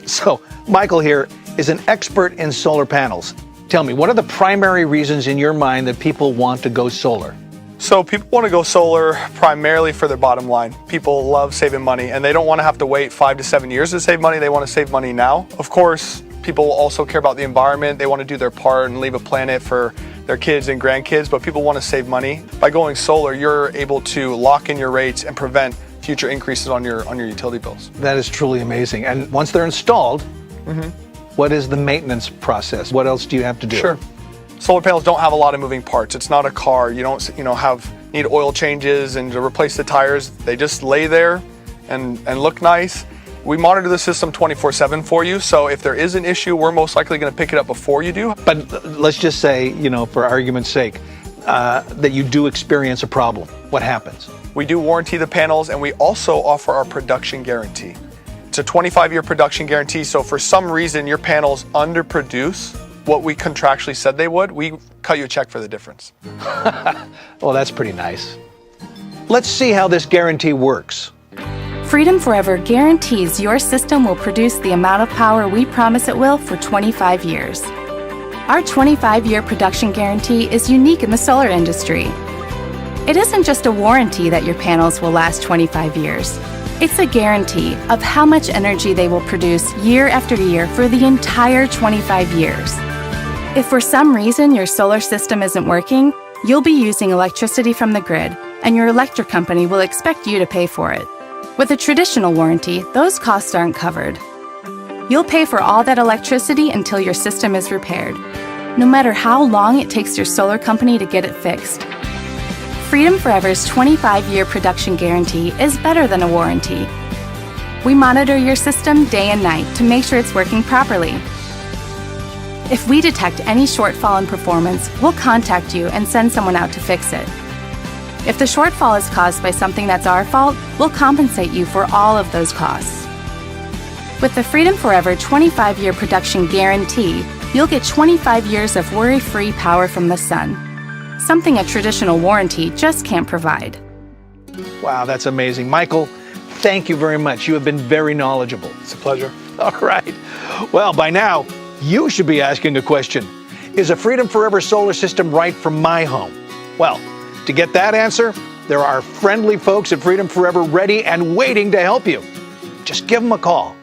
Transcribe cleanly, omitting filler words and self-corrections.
So, Michael here is an expert in solar panels. Tell me, what are the primary reasons in your mind that people want to go solar? So people want to go solar primarily for their bottom line. People love saving money and they don't want to have to wait 5 to 7 years to save money. They want to save money now. Of course, people also care about the environment. They want to do their part and leave a planet for their kids and grandkids, but people want to save money. By going solar, you're able to lock in your rates and prevent future increases on your utility bills. That is truly amazing. And once they're installed, what is the maintenance process? What else do you have to do? Sure. Solar panels don't have a lot of moving parts. It's not a car. You don't, need oil changes and to replace the tires. They just lay there and look nice. We monitor the system 24/7 for you. So if there is an issue, we're most likely going to pick it up before you do. But let's just say, for argument's sake, that you do experience a problem. What happens? We do warranty the panels, and we also offer our production guarantee. It's a 25-year production guarantee. So for some reason your panels underproduce what we contractually said they would, we cut you a check for the difference. Well, that's pretty nice. Let's see how this guarantee works. Freedom Forever guarantees your system will produce the amount of power we promise it will for 25 years. Our 25-year production guarantee is unique in the solar industry. It isn't just a warranty that your panels will last 25 years. It's a guarantee of how much energy they will produce year after year for the entire 25 years. If for some reason your solar system isn't working, you'll be using electricity from the grid, and your electric company will expect you to pay for it. With a traditional warranty, those costs aren't covered. You'll pay for all that electricity until your system is repaired, no matter how long it takes your solar company to get it fixed. Freedom Forever's 25-year production guarantee is better than a warranty. We monitor your system day and night to make sure it's working properly. If we detect any shortfall in performance, we'll contact you and send someone out to fix it. If the shortfall is caused by something that's our fault, we'll compensate you for all of those costs. With the Freedom Forever 25-year production guarantee, you'll get 25 years of worry-free power from the sun, something a traditional warranty just can't provide. Wow, that's amazing. Michael, thank you very much. You have been very knowledgeable. It's a pleasure. All right. Well, by now, you should be asking a question. Is a Freedom Forever solar system right for my home? Well, to get that answer, there are friendly folks at Freedom Forever ready and waiting to help you. Just give them a call.